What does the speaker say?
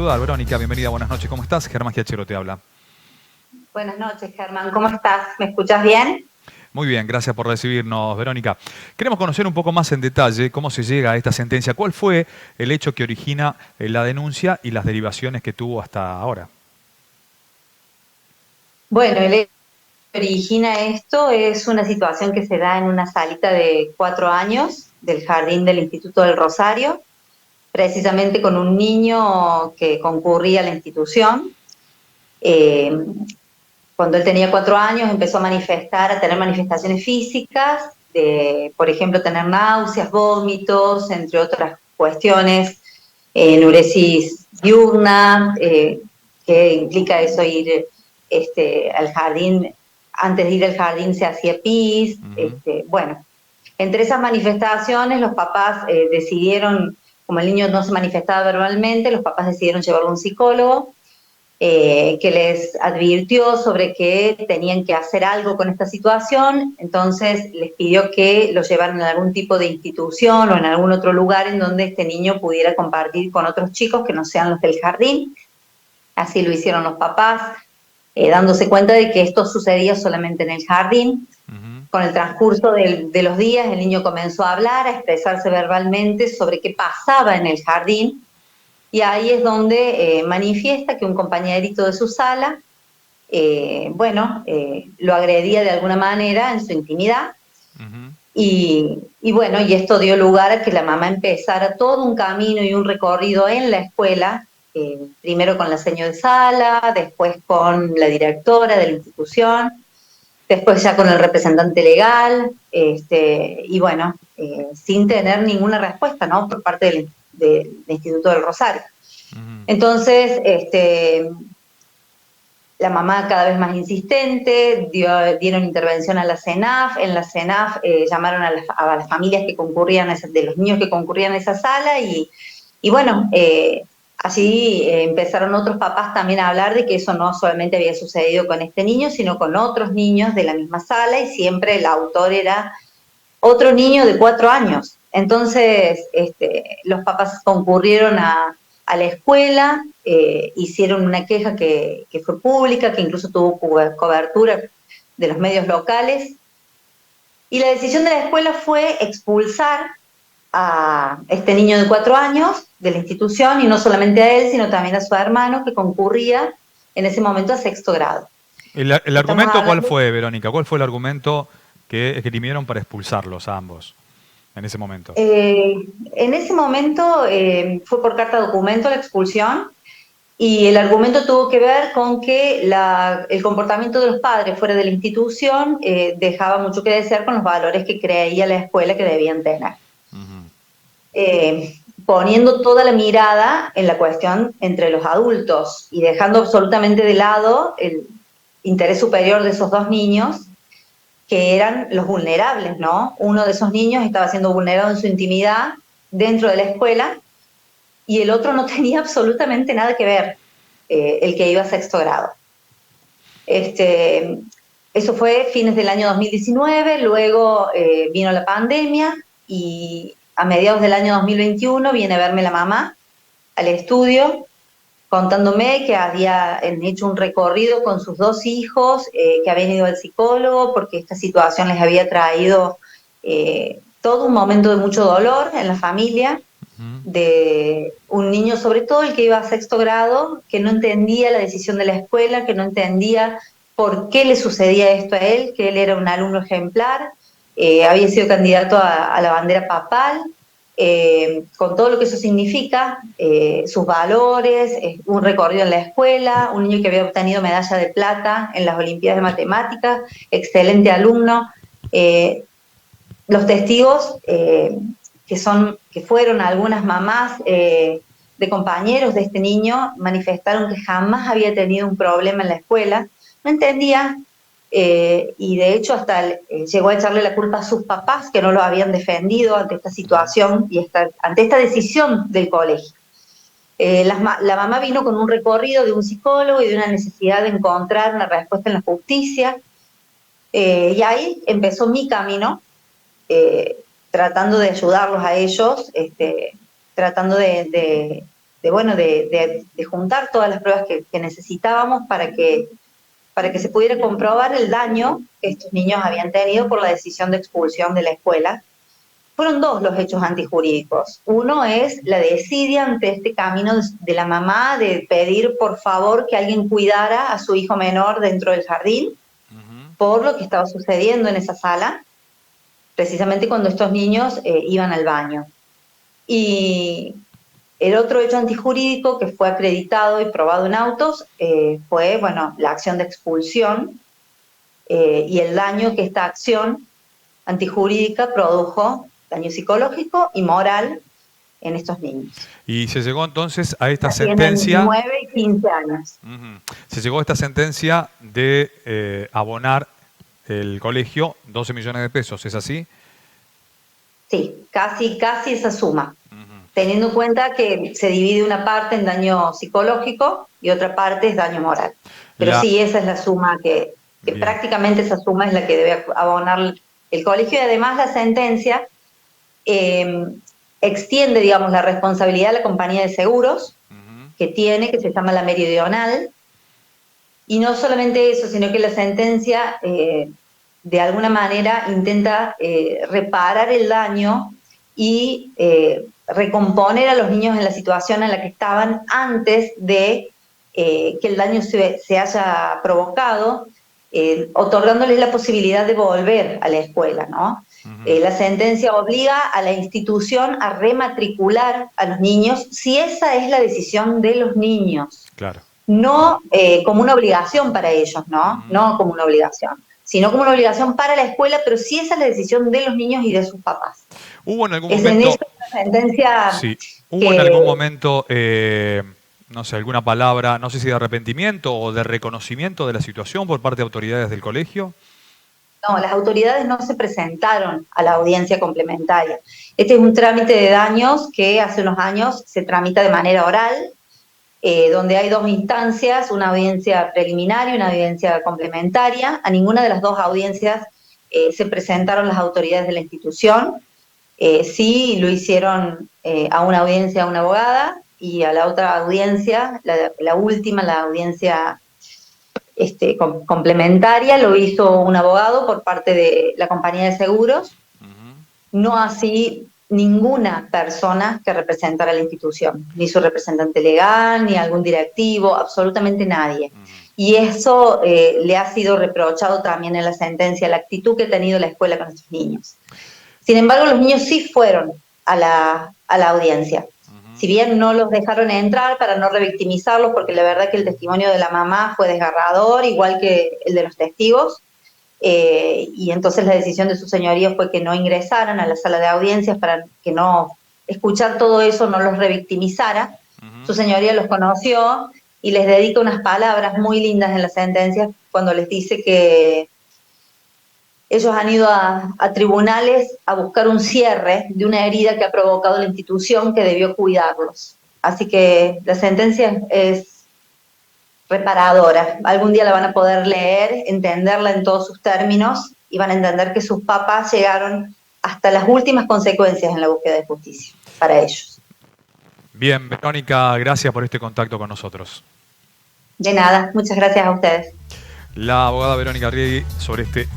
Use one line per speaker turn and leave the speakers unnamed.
saludar. Verónica, bienvenida, buenas noches, ¿cómo estás? Germán Giachero te habla.
Buenas noches, Germán. ¿Cómo estás? ¿Me escuchas bien?
Muy bien, gracias por recibirnos, Verónica. Queremos conocer un poco más en detalle cómo se llega a esta sentencia. ¿Cuál fue el hecho que origina la denuncia y las derivaciones que tuvo hasta ahora?
Bueno, el hecho que origina esto es una situación que se da en una salita de 4 años del jardín del Instituto del Rosario, precisamente con un niño que concurría a la institución. Eh, Cuando él tenía 4 años empezó a tener manifestaciones físicas, de, por ejemplo, tener náuseas, vómitos, entre otras cuestiones, enuresis diurna, que implica eso ir al jardín, antes de ir al jardín se hacía pis,
Ujú.
bueno, entre esas manifestaciones los papás decidieron, como el niño no se manifestaba verbalmente, los papás decidieron llevarlo a un psicólogo que les advirtió sobre que tenían que hacer algo con esta situación, entonces les pidió que lo llevaran a algún tipo de institución o en algún otro lugar en donde este niño pudiera compartir con otros chicos que no sean los del jardín. Así lo hicieron los papás, dándose cuenta de que esto sucedía solamente en el jardín.
Ujú.
Con el transcurso de los días, el niño comenzó a hablar, a expresarse verbalmente sobre qué pasaba en el jardín, y ahí es donde manifiesta que un compañerito de su sala, lo agredía de alguna manera en su intimidad,
Ujú.
y bueno, y esto dio lugar a que la mamá empezara todo un camino y un recorrido en la escuela, primero con la seño de sala, después con la directora de la institución, después ya con el representante legal, y bueno, sin tener ninguna respuesta, ¿no? Por parte del Instituto del Rosario.
Ujú.
Entonces, la mamá cada vez más insistente, dieron intervención a la CENAF, en la CENAF llamaron a las familias que concurrían, de los niños que concurrían a esa sala, y bueno, allí empezaron otros papás también a hablar de que eso no solamente había sucedido con este niño, sino con otros niños de la misma sala, y siempre el autor era otro niño de 4 años. Entonces, los papás concurrieron a la escuela, hicieron una queja que fue pública, que incluso tuvo cobertura de los medios locales, y la decisión de la escuela fue expulsar a este niño de 4 años de la institución, y no solamente a él, sino también a su hermano, que concurría en ese momento a sexto grado.
¿El
Estamos
argumento cuál
hablando.
fue, Verónica? ¿Cuál fue el argumento que esgrimieron para expulsarlos a ambos en ese momento?
Eh, en ese momento fue por carta documento la expulsión, y el argumento tuvo que ver con que el comportamiento de los padres fuera de la institución dejaba mucho que desear con los valores que creía la escuela que debían tener.
Ujú.
Eh, Poniendo toda la mirada en la cuestión entre los adultos y dejando absolutamente de lado el interés superior de esos dos niños, que eran los vulnerables, ¿no? Uno de esos niños estaba siendo vulnerado en su intimidad dentro de la escuela, y el otro no tenía absolutamente nada que ver, el que iba a sexto grado. Este, Eso fue fines del año 2019, luego vino la pandemia, y a mediados del año 2021 viene a verme la mamá al estudio contándome que habían hecho un recorrido con sus dos hijos, que habían ido al psicólogo porque esta situación les había traído todo un momento de mucho dolor en la familia,
Ujú.
de un niño, sobre todo el que iba a sexto grado, que no entendía la decisión de la escuela, que no entendía por qué le sucedía esto a él, que él era un alumno ejemplar, había sido candidato a la bandera papal, con todo lo que eso significa, sus valores, un recorrido en la escuela, un niño que había obtenido medalla de plata en las Olimpiadas de Matemáticas, excelente alumno. Los testigos, que fueron algunas mamás de compañeros de este niño, manifestaron que jamás había tenido un problema en la escuela, no entendía, y de hecho hasta llegó a echarle la culpa a sus papás, que no lo habían defendido ante esta
Ujú.
situación y ante esta decisión del colegio. La mamá vino con un recorrido de un psicólogo y de una necesidad de encontrar una respuesta en la justicia, y ahí empezó mi camino, tratando de ayudarlos a ellos, tratando de de juntar todas las pruebas que necesitábamos para que se pudiera comprobar el daño que estos niños habían tenido por la decisión de expulsión de la escuela. Fueron dos los hechos antijurídicos. Uno es la desidia ante este camino de la mamá de pedir por favor que alguien cuidara a su hijo menor dentro del jardín por lo que estaba sucediendo en esa sala, precisamente cuando estos niños iban al baño. Y el otro hecho antijurídico que fue acreditado y probado en autos fue, bueno, la acción de expulsión y el daño que esta acción antijurídica produjo, daño psicológico y moral en estos niños.
Y se llegó entonces a esta
Tienen
sentencia.
9 y 15 años.
Se llegó a esta sentencia de abonar el colegio 12 millones de pesos, ¿es así?
Sí, casi esa suma. Teniendo en cuenta que se divide una parte en daño psicológico y otra parte es daño moral. Pero sí, esa es la suma que prácticamente esa suma es la que debe abonar el colegio, y además la sentencia extiende, digamos, la responsabilidad de la compañía de seguros que se llama la Meridional, y no solamente eso, sino que la sentencia de alguna manera intenta reparar el daño y recomponer a los niños en la situación en la que estaban antes de que el daño se haya provocado, otorgándoles la posibilidad de volver a la escuela, ¿no? La sentencia obliga a la institución a rematricular a los niños si esa es la decisión de los niños.
Claro.
No como una obligación para ellos, ¿no? No como una obligación, sino como una obligación para la escuela, pero sí esa es la decisión de los niños y de sus papás.
¿Hubo en algún momento,
una sentencia
¿hubo en algún momento, no sé, alguna palabra, no sé si de arrepentimiento o de reconocimiento de la situación por parte de autoridades del colegio?
No, las autoridades no se presentaron a la audiencia complementaria. Este es un trámite de daños que hace unos años se tramita de manera oral, donde hay dos instancias, una audiencia preliminar y una audiencia complementaria. A ninguna de las dos audiencias se presentaron las autoridades de la institución. Sí lo hicieron a una audiencia una abogada, y a la otra audiencia, la última, la audiencia complementaria, lo hizo un abogado por parte de la compañía de seguros, no así ninguna persona que representara la institución, ni su representante legal, ni algún directivo, absolutamente nadie. Y eso le ha sido reprochado también en la sentencia, la actitud que ha tenido la escuela con estos niños. Sin embargo, los niños sí fueron a la audiencia. Si bien no los dejaron entrar para no revictimizarlos, porque la verdad que el testimonio de la mamá fue desgarrador, igual que el de los testigos, y entonces la decisión de su señoría fue que no ingresaran a la sala de audiencias para que no escuchar todo eso no los revictimizara. Su señoría los conoció y les dedica unas palabras muy lindas en la sentencia cuando les dice que ellos han ido a tribunales a buscar un cierre de una herida que ha provocado la institución que debió cuidarlos. Así que la sentencia es reparadora. Algún día la van a poder leer, entenderla en todos sus términos, y van a entender que sus papás llegaron hasta las últimas consecuencias en la búsqueda de justicia para ellos.
Bien, Verónica, gracias por este contacto con nosotros.
De nada, muchas gracias a ustedes.
La abogada Verónica Riegui sobre este